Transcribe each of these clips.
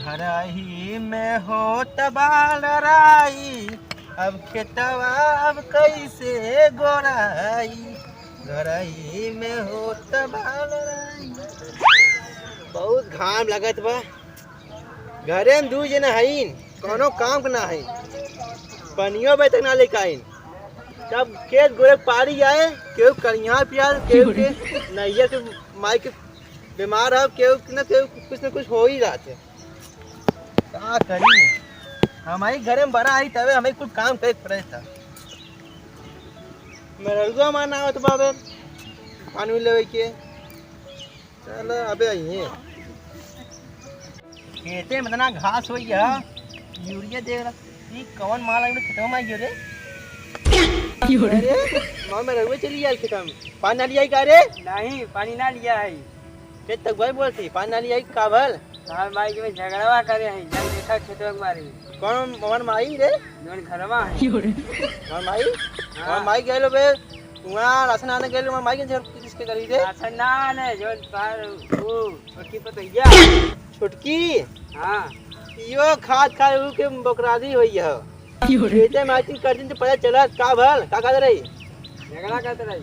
घर ही में हो तबाल राई, अब खेतवा अब कैसे गोराई, घर ही में हो तबाल राई। बहुत घाम लगत बा, घरे में दू जना हईन, कोनो काम ना है, पनियो बे तक ना लेके आइन। तब खेत गोरे पारी जाए, केहू करिया पिया, केहू के नैया के माई के बीमार है, केहू न कुछ हो ही रहा थे। क्या करी, हमारी घरे में बना आई तबे हमें कुछ काम करे पड़े था। मेरा मारना आवत बाबे पानी लेवे के। चलो अबे आइए खेते में इतना घास हो गया, यूरिया दे रहा ये कौन माल आई खेतों में आई रे। अरे मां मैं रहुए चली आई खेत में, पानी ना लिया का रे? नहीं पानी ना लिया है। खेत तक भाई बोलती पानी ना लिया का भल? हमारे माई के में झगड़वा करे हैं, जब देखा खेतवा के मारे। कौन हमार माई रे? जोन घरवा है हमार माई? हमार माई गेलो बे वहां राशन आने गेलो, हमार माई के किसके करी रे? राशन ना ने जोन पार वो छोटी पतैया छुटकी। हां यो खाद खा उ के बकरादी होई है। खेते में आती कर दिन तो पता चला का भल का कर रही? झगड़ा करते रही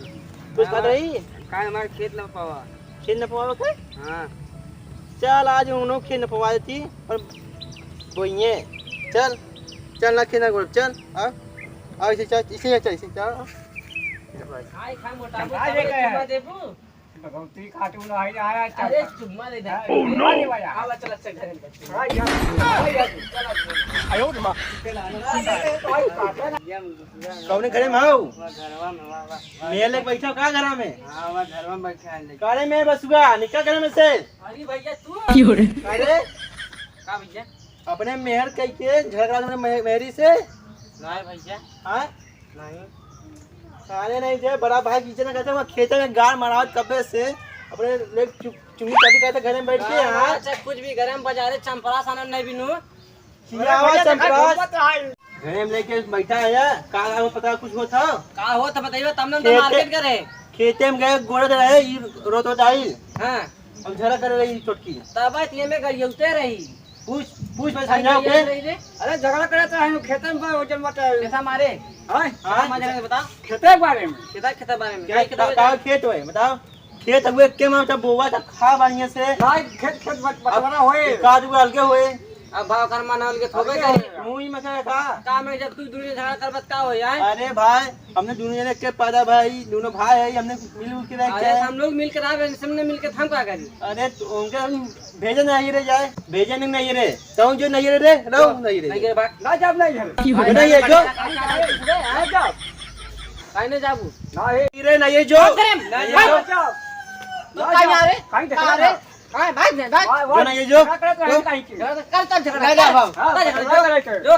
कुछ कर रही? काहे हमारे खेत में पावा खेत न पवावे के? हां चल आज उन्हों खेत न पवा देती और बोइए। चल चल ना खेत न गोल चल आ इसे चल इसे चल। आई खा मोटा मोटा देबू भगवती खाटू ना आई आया। अरे चुम्मा दे दे। ओह नो आवा चल अच्छा घर में हां यार आयो रे मां कौन घरे में आओ? घरवा में वाह मेले बैठो का घरा में? हां वा घरवा में बैठा है। कारे में बसुगा निकल घर में से। अरे भैया तू अरे का भैया अपने मेहर कह के झगड़ा में मेहरी से नहीं भैया हां नहीं खाने नहीं दे। बड़ा भाई पीछे ना कहते खेते में गाड़ मरावत कब्बे से अपने लेग चुंगी चाटी कहते घर में बैठ के। हां अच्छा कुछ भी गरम बाजारे चंपरा साना नहीं बिनु खियावा चंपरा घरे में लेके बैठा है का पता कुछ हो था का हो तो बताइए तब ना तो मार्केट करे। खेते में गए गोड़े रहे रोतो दाई। हां अब झगड़ा कर रही छोटकी तब ये में गरियौते रही। पूछ मैं समझाओ के। अरे झगड़ा करे तो हम खेते में वजन मत ऐसा मारे। हां मजा बता खेते के बारे में खेता बारे में क्या खेत है बताओ? खेत हुए के में तब बोवा था खा बढ़िया से नहीं खेत बटवारा होए काद उगाल के होए। अब भाव कर मानल के थोबे कहीं मुंह में का में जब तू दुनिया झगड़ा करबत का हो यार। अरे भाई हमने दुनिया ने के पैदा भाई दोनों भाई है हमने मिल के रह के हम लोग मिलकर आवे सबने मिलकर हम का करी। अरे उनके भेजे नहीं रे जाए भेजे नहीं रे तो जो नहीं रे रहो नहीं रे नहीं बात ना जब नहीं है नहीं है जो आ जाओ काहे न जाबू नहीं रे नहीं है जो नहीं जाओ तो काहे आ रे काहे रे हां भाग दे भाग जो नहीं है जो कर तब झगड़ा जा जो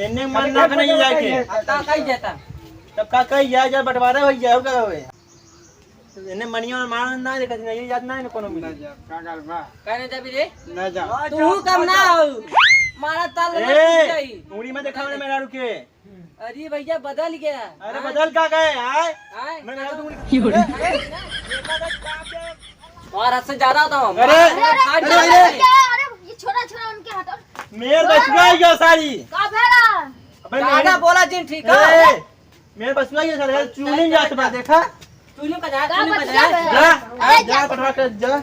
इन्ने मन ना नहीं जाए के ता कहीं जाता तब का कही जा बंटवारा हो जाए का होए इन्ने मनियो मारन ना रे कहीं नहीं जात ना कोनो मिला जा का गाल बा कहने जाबी रे ना जा तू कम ना हो मारा ताल लगा जाई उंगली में देखा मैंने मेरा रुके। अरे भैया बदल गया। अरे बदल का गए आए मैं मेरा उंगली और हद से ज्यादा होता हूं। अरे अरे ये छोरा उनके हटो। मेरे बस गई जो सारी का भेला अबे ज्यादा बोला जिन ठीक है। मेरे बस गई ये सारी चूनी जात बा देखा तूने बजा जा पठवा कर जा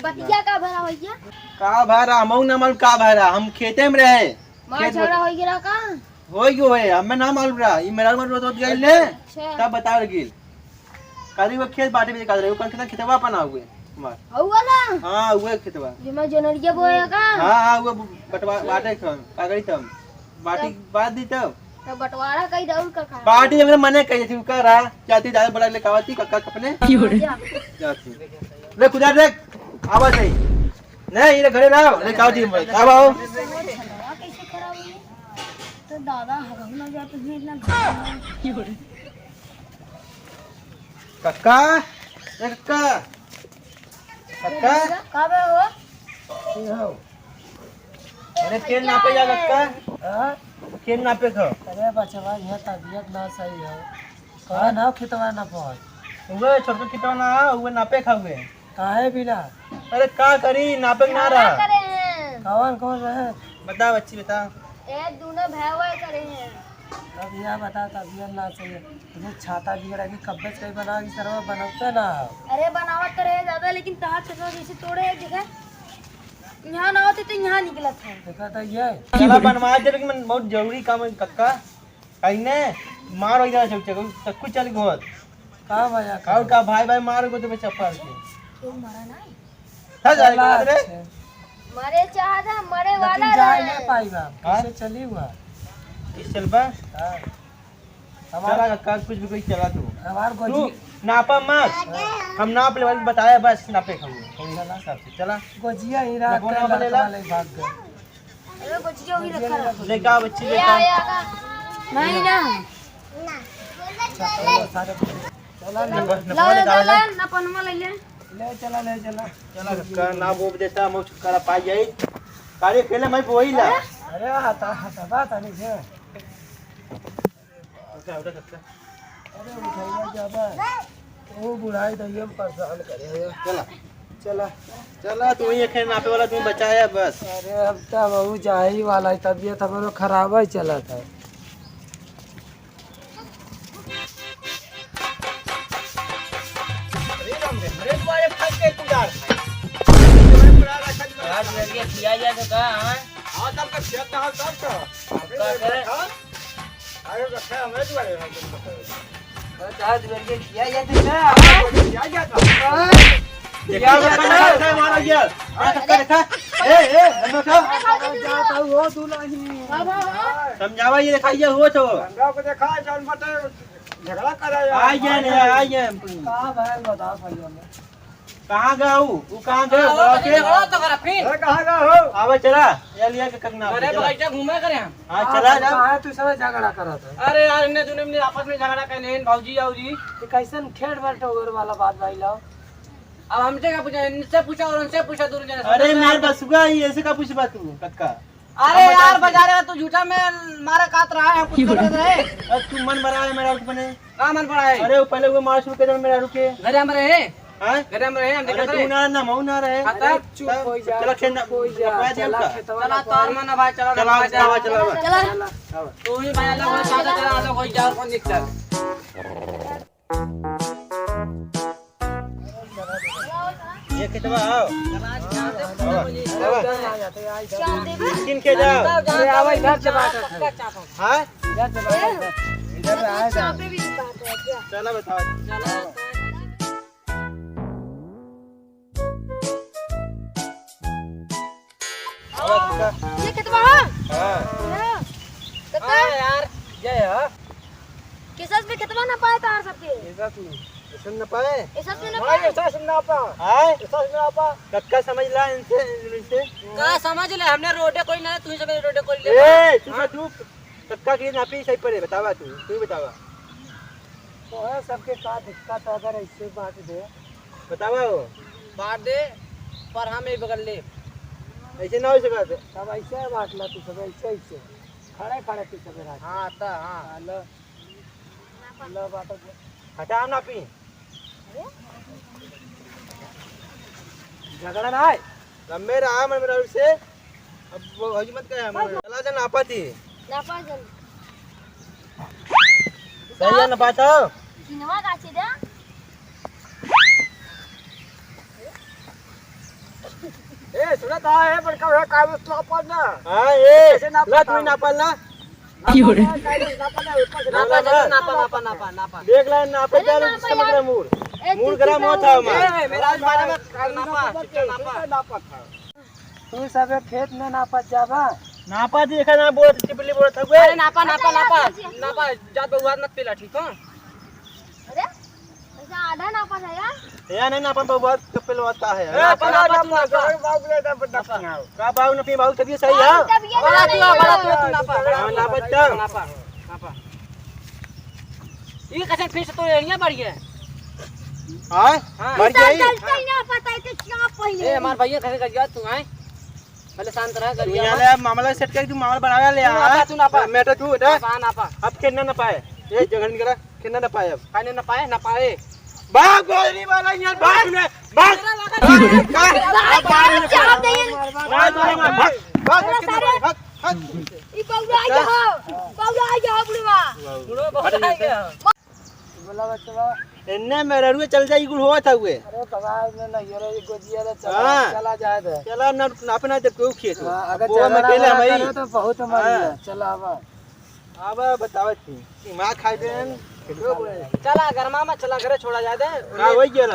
बतिया का भेला भैया का भारा मऊ ना मालूम का भारा हम खेते में रहे मार झगड़ा हो गया का होई गयो है हमें ना मालूम रहा ई मेरा मन रोत गइल ने तब बता गिल काली वो खेत बाटे में काट रहे ऊपर कितना खेतवा पना हुए हमार हुआ ना। हां हुए खेतवा जिमा जनरिया बोया का। हां वो बटवा बाटे का गई तब बाटी बात दी तब तो बंटवारा कई दौड़ का खा पार्टी हमने मने कही थी का रहा जाती ज्यादा बड़ा लेकावती काका अपने जाती ले खुदा देख आवाज नहीं नहीं ये घरे लाओ लेकावती अब आओ कैसे खराब हुई तो दादा हम ना जाते हैं इतना काका काका काका का बे हो अरे केन नापे जा काका हां केन नापे खो अरे बचवा ये तबीयत ना सही है कहा ना खेतवा ना पहुंच उगे छोटो कितो ना उगे नापे खावे काहे बिना अरे का करी नापे ना रहा करे हैं कौन कौन रहे? बताओ अच्छी बता। ए दोनों भैया करे हैं। अब यह बता तबियत ना चाहिए तुझे छाता बिगड़ा की कब्बत कहीं बना की तरह बनाते ना। अरे बनावत तो रहे ज्यादा लेकिन तहां छतवा जैसे तोड़े एक जगह यहाँ ना होते तो यहाँ निकला था। देखा तो ये चला बनवा दे लेकिन मन बहुत जरूरी काम है कक्का। कहीं ने मार हो जाए सब कुछ चल गोत। कहाँ भैया और का भाई भाई मार को तो चप्पल के। क्यों मरा ना? था जा रे। मरे चाहा था मरे वाला जा रहे। नहीं पाई बा कैसे चली हुआ? इस चल बा हाँ चला कक्का कुछ भी कोई चला तू हमार तू गोजी नापा मत। हम नाप ले वाले बताया बस नापे खाऊंगे चला सबसे चला गोजिया ही रात लगो ना को बनेला। ले भाग गए। अरे कुछ भी रखा रहा। लेका आओ बच्ची ये लेका आया का नहीं ना चलो सारे चला ला ला ला ना पनमा ले ले। ले चला ले चला। चला कक्का ना वो देता मो छुटकारा पाई जाई कार्य खेले मैं वही ला। अरे हटा बात नहीं है। उठा कक्का अरे उठाइए जाबा वो बुढ़ाई दैया परेशान करे। चला चला चला तू ही खेल नापे वाला तू बचाया बस। अरे अब तो बहु जाही वाला है तबीयत हमारो खराब ही चला था। समझावा ये दिखाइए हो तो झगड़ा करा आ गया कहाँ भाई बता भैया मैं कहाँ गया वो कहाँ गया तो करा फिर कहाँ गया हो? आवा चला या लिया के करना अरे बगीचा घूमे करे हम। हाँ चला जा। कहाँ तू सब झगड़ा करा था? अरे यार इन्हें तूने अपने आपस में झगड़ा कर लेन भाऊजी आऊजी। ये कैसन खेड़ बैठ ओवर वाला बात भाई लाओ। अब हमसे क्या पूछा, इनसे पूछा और उनसे पूछा दूर जाने से। अरे मेरे बस हुआ ही ऐसे का पूछ बात तू कक्का। अरे यार बजा रहा तू झूठा में मारा काट रहा है, कुछ कर रहे। अब तू मन बना है मेरा बने। कहाँ मन पड़ा है? अरे वो पहले वो मार शुरू कर मेरा रुके। घरे हम रहे, हाँ घरे में रहे, हम अरे देखा तू ना मऊ ना रहे। चुप हो जा चला खेलना हो जा पकड़ा दिया चला उसका। खेतवा चला तार में ना भाई, चला ना भाई, चला चला चला तू ही भाई अलग हो, सादा चला अलग हो जा, कौन दिक्कत? ये कितना आओ क्या देबे? किन के जाओ। अरे आवा इधर से बात है। हाँ इधर से बात है। इधर आया जा। पे भी बात है क्या? चला बताओ। ये कितना है? हाँ कितना यार जय हो किसस पे कितना ना पाए तार सबके? ऐसा तू सुन न पाए। ऐसा से ना भाई पाए? ऐसा सुनना पा हाँ ऐसा सुनना पा कक्का समझ ला इनसे। का समझ ले, हमने रोडे कोई ना, तू ही सब रोडे कोई ले। ए तू कक्का की नापी सही पड़े बतावा तू बतावा तो है सबके का दिक्कत अगर ऐसे बात दे बतावा वो बांट दे पर हम ही बगल ले। ऐसे ना हो सका। सब ऐसे बांटना तू सब ऐसे ऐसे खड़े खड़े तू सब रात हाँ आता हाँ लो लो बात हटा हम नापी झगड़ा ना है लंबे रहा मैं मेरा से। अब वो हजी मत कहे चला जा नापा थी ना पाए जन सही है ना पाता। किनवा काचे दे? ए सुना था है पर का कागज तो अपन ना हाँ ये ला तू नापा ना नापा नापा नापा देख ला नापे जा समझ रहा मूड गरम होता है हमारा। मेरा आज बारे में नापा नापा था तू सब खेत में नापा जाबा नापा थी देखा ना बोल टिपली बोल था अरे नापा नापा नापा नापा जात बहुआत मत पिला, ठीक है? अरे ऐसा आधा ना पाए यार। या नहीं नापा बहुत कपिल होता है नापा नापा तू नापा का बाऊ ना पी बाऊ तभी सही है। बड़ा तू नापा हाँ, नापा चल। नापा नापा ये कैसे फिर से तो एरिया बढ़ गया। हाँ हाँ। मर गई। ना पता है कि क्या पहले ए हमार भैया कैसे कर गया तू आए पहले शांत रह तू कर यहाँ ले मामला सेट कर तू मामला बना ले यार। तू नापा मैं तो तू इधर नापा नापा अब खेलना ना पाए ये जगह निकला खेलना ना पाए अब खाने ना पाए ना पाए भाग गोली वाला यार भाग ने भाग भाग ई बौआ आई जा बुढ़वा बुढ़ो बहुत आ गया बोला बच्चा इन्ने में ररुए चल जाई गुल होत हुए अरे भगवान ने नहीं ये रे गोजिया रे हाँ। चला जाए दे चला ना अपना जब कोई खेत हो अगर वो में अकेले हम चला तो बहुत मर चला अब अब बतावत थी मां खाई देन चला गरमा में चला घरे छोड़ा जाए दे का होई गेल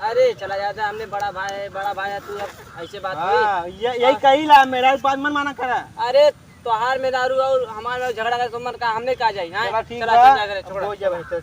अरे चला जाता हमने बड़ा भाई है तू अब ऐसे बात हुई हां यही कहिला मेरा बात मन माना करा अरे तोहार में दारू और हमारे में झगड़ा कर तुम का हमने कहा जाई हां चला ठीक चला बा चला घरे छोड़ा हो जा भाई चल